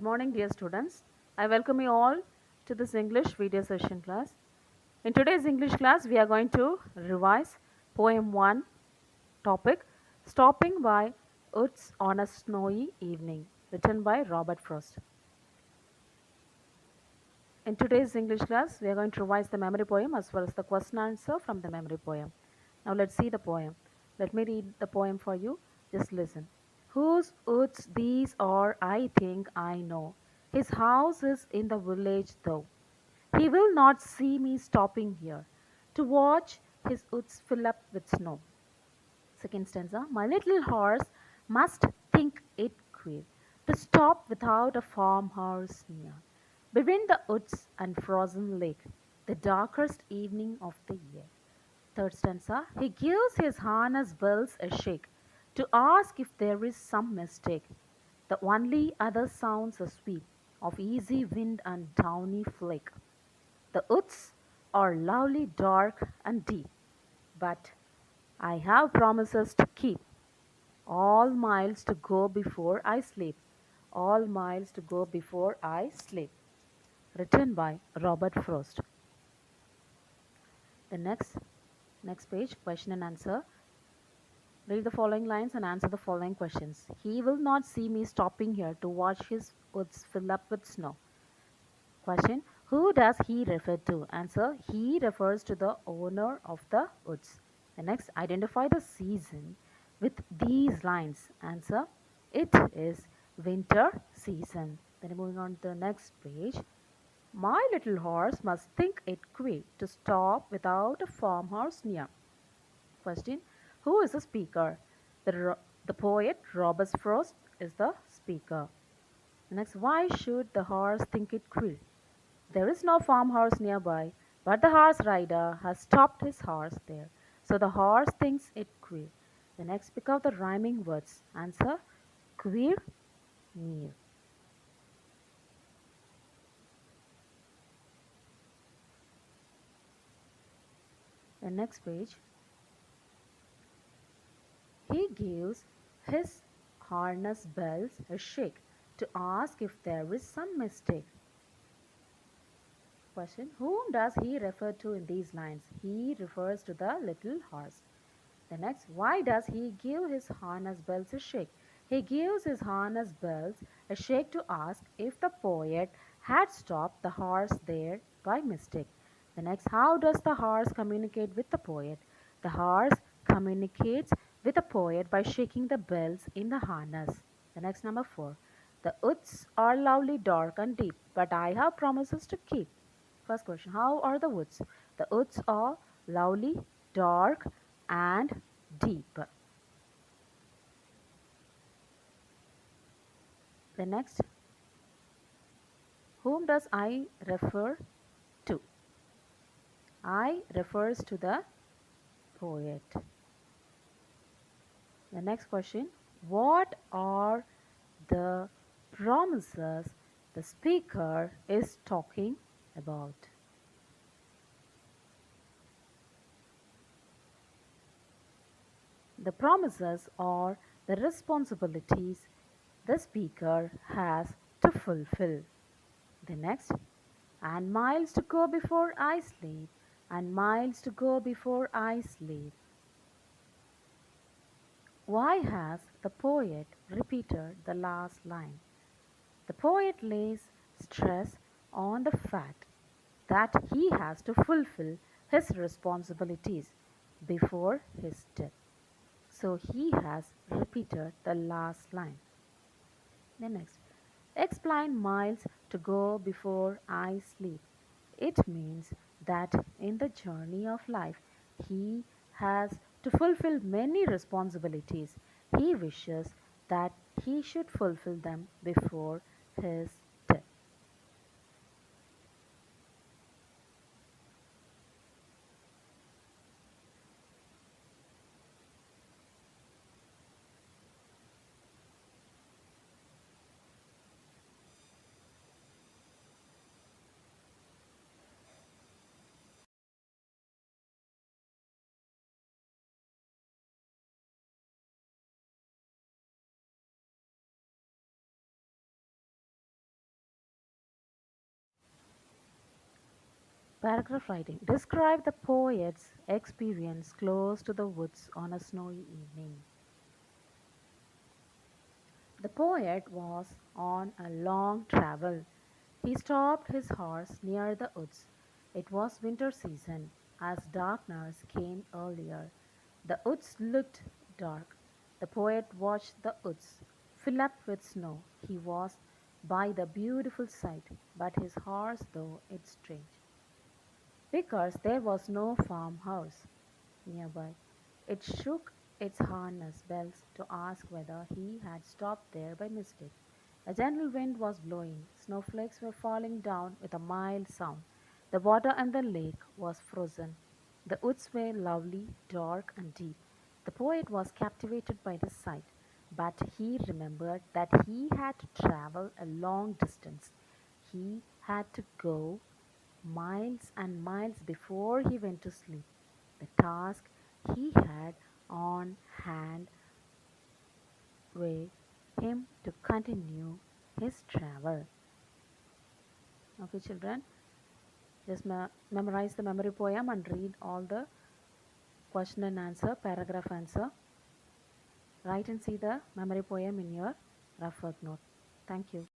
morning, dear students. I welcome you all to this English video session class. In today's English class, we are going to revise Poem 1 topic Stopping by Woods on a Snowy Evening, written by Robert Frost. In today's English class, we are going to revise the memory poem as well as the question answer from the memory poem. Now, let's see the poem. Let me read the poem for you. Just listen. Whose woods these are, I think I know. His house is in the village, though. He will not see me stopping here to watch his woods fill up with snow. Second stanza. My little horse must think it queer to stop without a farmhouse near. Between the woods and frozen lake, the darkest evening of the year. Third stanza. He gives his harness bells a shake to ask if there is some mistake. The only other sounds a sweep of easy wind and downy flake. The woods are lovely, dark, and deep, but I have promises to keep. All miles to go before I sleep. All miles to go before I sleep. Written by Robert Frost. The next page, question and answer. Read the following lines and answer the following questions. He will not see me stopping here to watch his woods fill up with snow. Question. Who does he refer to? Answer. He refers to the owner of the woods. The next, identify the season with these lines. Answer. It is winter season. Then moving on to the next page. My little horse must think it queer to stop without a farmhouse near. Question. Who is the speaker? The poet Robert Frost is the speaker. Next, why should the horse think it queer? There is no farmhouse nearby, but the horse rider has stopped his horse there, so the horse thinks it queer. The next, pick out the rhyming words. Answer, queer, near. The next page, he gives his harness bells a shake to ask if there is some mistake. Question, whom does he refer to in these lines? He refers to the little horse. The next, why does he give his harness bells a shake? He gives his harness bells a shake to ask if the poet had stopped the horse there by mistake. The next, how does the horse communicate with the poet? The horse communicates with the poet by shaking the bells in the harness. The next, number 4. The woods are lovely, dark, and deep, but I have promises to keep. First question, how are the woods? The woods are lovely, dark, and deep. The next, whom does I refer to? I refers to the poet. The next question, what are the promises the speaker is talking about? The promises are the responsibilities the speaker has to fulfill. The next, and miles to go before I sleep, and miles to go before I sleep. Why has the poet repeated the last line? The poet lays stress on the fact that he has to fulfill his responsibilities before his death. So he has repeated the last line. The next, explain miles to go before I sleep. It means that in the journey of life, he has to fulfill many responsibilities. He wishes that he should fulfill them before his death. Paragraph writing. Describe the poet's experience close to the woods on a snowy evening. The poet was on a long travel. He stopped his horse near the woods. It was winter season, as darkness came earlier. The woods looked dark. The poet watched the woods fill up with snow. He was by the beautiful sight, but his horse, though, it's strange because there was no farmhouse nearby. It shook its harness bells to ask whether he had stopped there by mistake. A gentle wind was blowing, snowflakes were falling down with a mild sound. The water in the lake was frozen. The woods were lovely, dark, and deep. The poet was captivated by the sight, but he remembered that he had to travel a long distance. He had to go miles and miles before he went to sleep. The task he had on hand way him to continue his travel. Okay, children, just memorize the memory poem and read all the question and answer, paragraph answer. Write and see the memory poem in your rough work note. Thank you.